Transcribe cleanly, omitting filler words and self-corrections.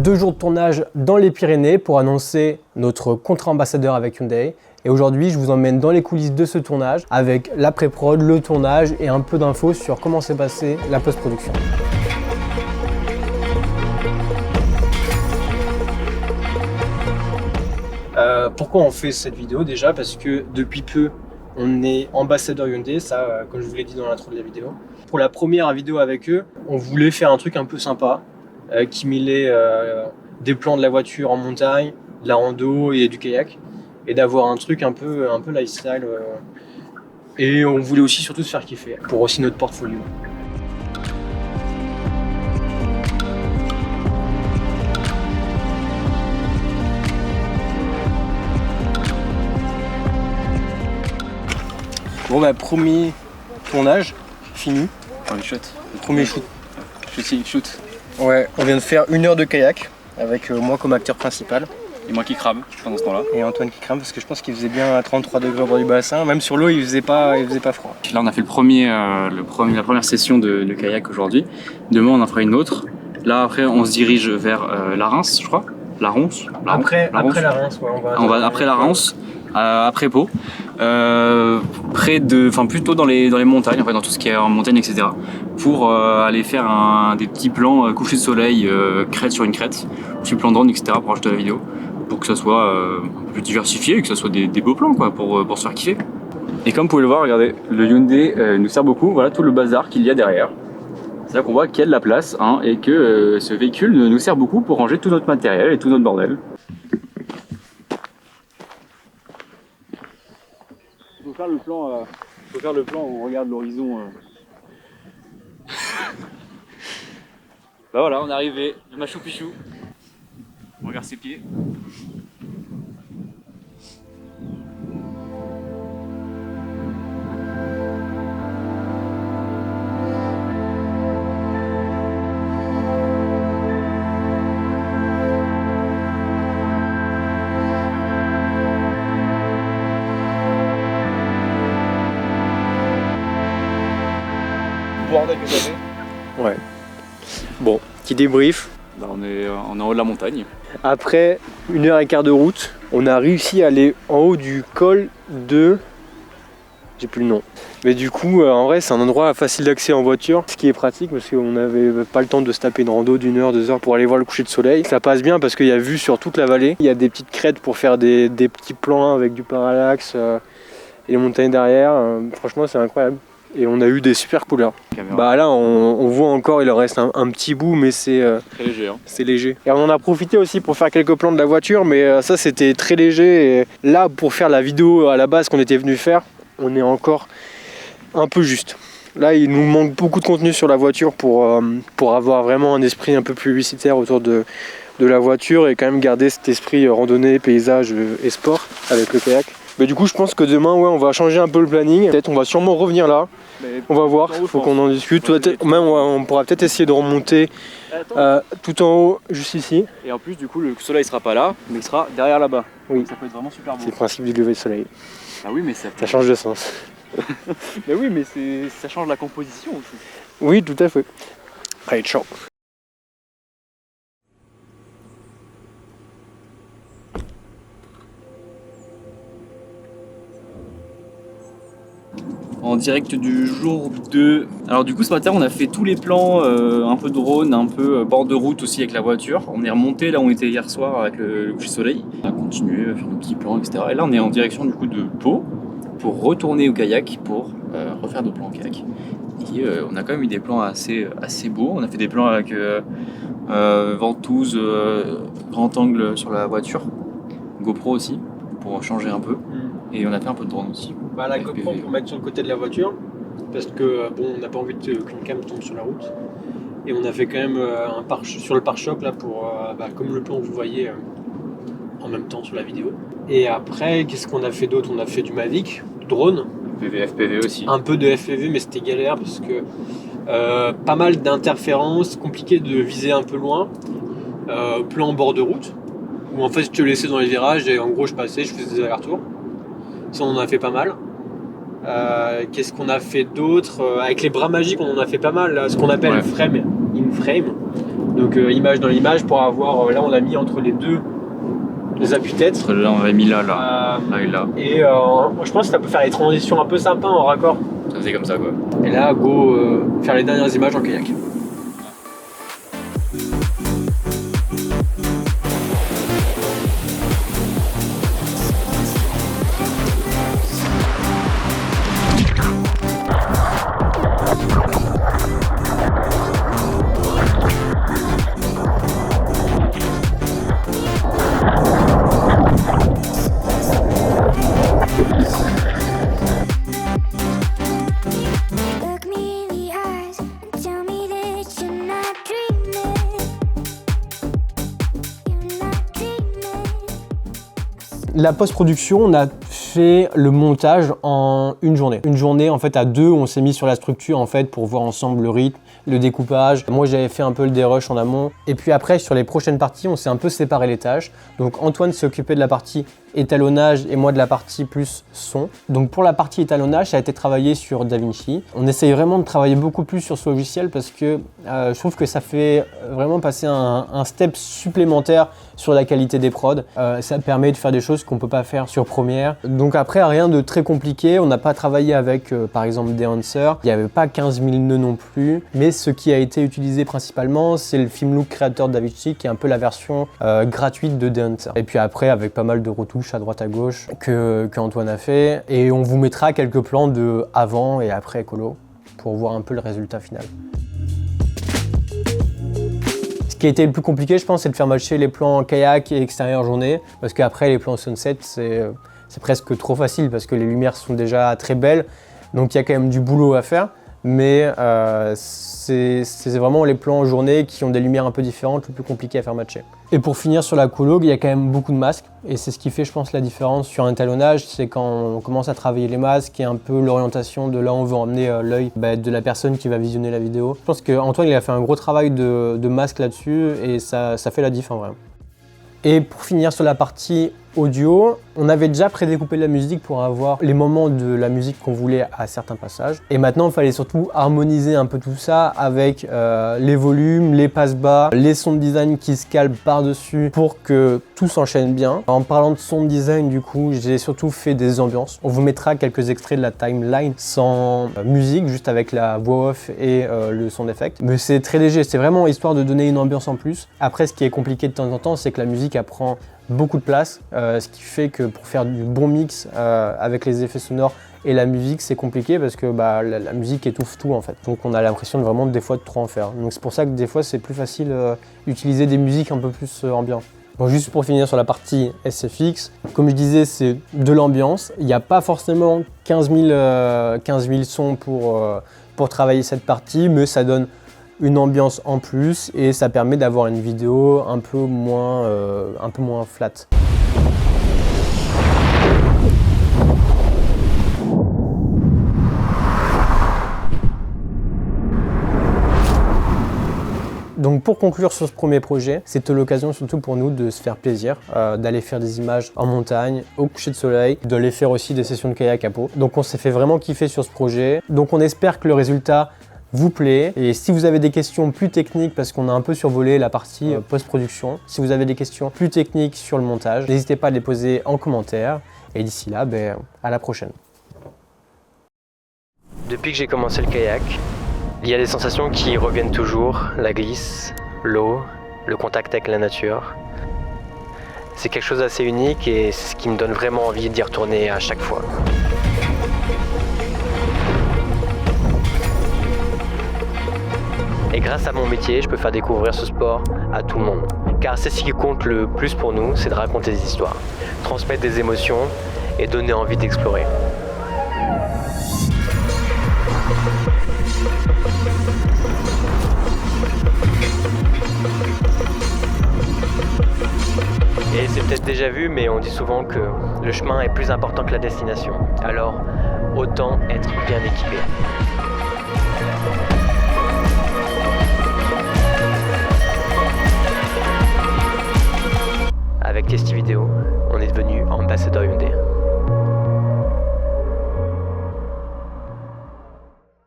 2 jours de tournage dans les Pyrénées pour annoncer notre contrat ambassadeur avec Hyundai. Et aujourd'hui, je vous emmène dans les coulisses de ce tournage avec l'après-prod, le tournage et un peu d'infos sur comment s'est passée la post-production. Pourquoi on fait cette vidéo déjà? Parce que depuis peu, on est ambassadeur Hyundai, ça, comme je vous l'ai dit dans l'intro de la vidéo. Pour la première vidéo avec eux, on voulait faire un truc un peu sympa, qui mêlait des plans de la voiture en montagne, de la rando et du kayak, et d'avoir un truc un peu lifestyle. Et on voulait aussi surtout se faire kiffer, pour aussi notre portfolio. Bon bah premier tournage, fini. Premier shoot. Premier shoot. Shoot. Ouais, on vient de faire 1 heure de kayak avec moi comme acteur principal. Et moi qui crame pendant ce temps-là. Et Antoine qui crame parce que je pense qu'il faisait bien à 33 degrés au bord du bassin. Même sur l'eau, il faisait pas froid. Là on a fait la première session de kayak aujourd'hui. Demain on en fera une autre. Là après on se dirige vers la Reims, je crois. La Ronce. Après la Reims, ouais, on va après la Reims, après Pau. Plutôt dans les montagnes, en fait, dans tout ce qui est en montagne, etc. Pour aller faire des petits plans coucher de soleil, crête sur une crête, petit plan drone, etc. pour ajouter la vidéo, pour que ça soit un peu plus diversifié et que ça soit des beaux plans quoi, pour se faire kiffer. Et comme vous pouvez le voir, regardez, le Hyundai nous sert beaucoup, voilà tout le bazar qu'il y a derrière. C'est là qu'on voit qu'il y a de la place et que ce véhicule nous sert beaucoup pour ranger tout notre matériel et tout notre bordel. Il faut faire le plan où on regarde l'horizon. Bah voilà, on est arrivé, le Machu Picchu. On regarde ses pieds. Bordel que ça fait. Ouais. Bon, petit débrief. Bah on est en haut de la montagne. Après 1h15 de route, on a réussi à aller en haut du col de... J'ai plus le nom. Mais du coup, en vrai, c'est un endroit facile d'accès en voiture, ce qui est pratique parce qu'on n'avait pas le temps de se taper une rando d'1 heure, 2 heures pour aller voir le coucher de soleil. Ça passe bien parce qu'il y a vue sur toute la vallée. Il y a des petites crêtes pour faire des petits plans avec du parallaxe et les montagnes derrière. Franchement, c'est incroyable. Et on a eu des super couleurs. Bah là on voit encore, il en reste un petit bout, mais c'est très léger. C'est léger. Et on en a profité aussi pour faire quelques plans de la voiture, mais ça c'était très léger. Et là pour faire la vidéo à la base qu'on était venu faire, on est encore un peu juste. Là il nous manque beaucoup de contenu sur la voiture pour avoir vraiment un esprit un peu publicitaire autour de la voiture et quand même garder cet esprit randonnée, paysage et sport avec le kayak. Mais du coup je pense que demain on va changer un peu le planning. Peut-être on va sûrement revenir là. On va voir, il faut qu'on en discute. Même on pourra peut-être essayer de remonter tout en haut, juste ici. Et en plus du coup le soleil sera pas là, mais il sera derrière là-bas. Oui. Donc ça peut être vraiment super beau. C'est le principe du lever de soleil. Ah oui mais ça change de sens. Mais oui mais ça change la composition aussi. Oui tout à fait. Allez ciao. En direct du jour 2. Alors du coup ce matin on a fait tous les plans, un peu drone, un peu bord de route aussi avec la voiture. On est remonté là où on était hier soir avec le coucher de soleil. On a continué à faire nos petits plans, etc. Et là on est en direction du coup de Pau pour retourner au kayak pour refaire nos plans en kayak. Et on a quand même eu des plans assez beaux. On a fait des plans avec ventouse, grand angle sur la voiture, GoPro aussi pour changer un peu. Et on a fait un peu de drone aussi. Bah la GoPro pour mettre sur le côté de la voiture parce que bon on n'a pas envie qu'une cam tombe sur la route et on a fait quand même sur le pare-choc là pour comme le plan que vous voyez en même temps sur la vidéo. Et après qu'est-ce qu'on a fait d'autre? On a fait du Mavic, du drone, FPV aussi. Un peu de FPV mais c'était galère parce que pas mal d'interférences, compliqué de viser un peu loin, plan en bord de route où en fait je te laissais dans les virages et en gros je passais, je faisais des allers-retours. Ça on en a fait pas mal. Qu'est-ce qu'on a fait d'autre? Avec les bras magiques on en a fait pas mal, ce qu'on appelle frame in frame. Donc image dans l'image pour avoir, là on a mis entre les deux les appuis-têtes. Là on avait mis là et là. Et je pense que ça peut faire les transitions un peu sympas en raccord. Ça faisait comme ça quoi. Et là go faire les dernières images en kayak. La post-production, on a fait le montage en une journée. Une journée en fait à deux, on s'est mis sur la structure en fait pour voir ensemble le rythme, le découpage. Moi j'avais fait un peu le dérush en amont. Et puis après sur les prochaines parties, on s'est un peu séparé les tâches. Donc Antoine s'est occupé de la partie étalonnage et moi de la partie plus son. Donc pour la partie étalonnage, ça a été travaillé sur DaVinci. On essaye vraiment de travailler beaucoup plus sur ce logiciel parce que je trouve que ça fait vraiment passer un step supplémentaire sur la qualité des prods. Ça permet de faire des choses qu'on peut pas faire sur Premiere. Donc après, rien de très compliqué. On n'a pas travaillé avec, par exemple, Dehancer. Il n'y avait pas 15 000 nœuds non plus. Mais ce qui a été utilisé principalement, c'est le Filmlook Creator de DaVinci, qui est un peu la version gratuite de Dehancer. Et puis après, avec pas mal de retouches à droite à gauche que Antoine a fait. Et on vous mettra quelques plans de avant et après écolo pour voir un peu le résultat final. Ce qui a été le plus compliqué, je pense, c'est de faire matcher les plans kayak et extérieur journée, parce qu'après les plans sunset, c'est presque trop facile parce que les lumières sont déjà très belles, donc il y a quand même du boulot à faire, mais c'est vraiment les plans en journée qui ont des lumières un peu différentes, le plus compliqué à faire matcher. Et pour finir sur la colo, il y a quand même beaucoup de masques, et c'est ce qui fait, je pense, la différence sur un étalonnage, c'est quand on commence à travailler les masques et un peu l'orientation de là où on veut emmener l'œil de la personne qui va visionner la vidéo. Je pense qu'Antoine il a fait un gros travail de masque là-dessus, et ça fait la diff en vrai. Et pour finir sur la partie audio, on avait déjà prédécoupé la musique pour avoir les moments de la musique qu'on voulait à certains passages. Et maintenant, il fallait surtout harmoniser un peu tout ça avec les volumes, les passe-bas, les sons de design qui se calent par-dessus pour que tout s'enchaîne bien. En parlant de son de design, du coup, j'ai surtout fait des ambiances. On vous mettra quelques extraits de la timeline sans musique, juste avec la voix off et le son d'effect. Mais c'est très léger, c'est vraiment histoire de donner une ambiance en plus. Après, ce qui est compliqué de temps en temps, c'est que la musique elle prend beaucoup de place, ce qui fait que pour faire du bon mix avec les effets sonores et la musique, c'est compliqué parce que la musique étouffe tout en fait. Donc on a l'impression de vraiment des fois de trop en faire. Donc c'est pour ça que des fois c'est plus facile d'utiliser des musiques un peu plus ambiantes. Bon, juste pour finir sur la partie SFX, comme je disais, c'est de l'ambiance. Il n'y a pas forcément 15 000 sons pour travailler cette partie, mais ça donne une ambiance en plus et ça permet d'avoir une vidéo un peu moins flat. Donc pour conclure sur ce premier projet, c'était l'occasion surtout pour nous de se faire plaisir, d'aller faire des images en montagne, au coucher de soleil, d'aller faire aussi des sessions de kayak à Pau. Donc on s'est fait vraiment kiffer sur ce projet. Donc on espère que le résultat vous plaît. Et si vous avez des questions plus techniques, parce qu'on a un peu survolé la partie post-production, si vous avez des questions plus techniques sur le montage, n'hésitez pas à les poser en commentaire. Et d'ici là, à la prochaine. Depuis que j'ai commencé le kayak, il y a des sensations qui reviennent toujours, la glisse, l'eau, le contact avec la nature. C'est quelque chose d'assez unique et c'est ce qui me donne vraiment envie d'y retourner à chaque fois. Et grâce à mon métier, je peux faire découvrir ce sport à tout le monde. Car c'est ce qui compte le plus pour nous, c'est de raconter des histoires, transmettre des émotions et donner envie d'explorer. Et c'est peut-être déjà vu, mais on dit souvent que le chemin est plus important que la destination. Alors, autant être bien équipé. Avec Testy Vidéo, on est devenu ambassadeur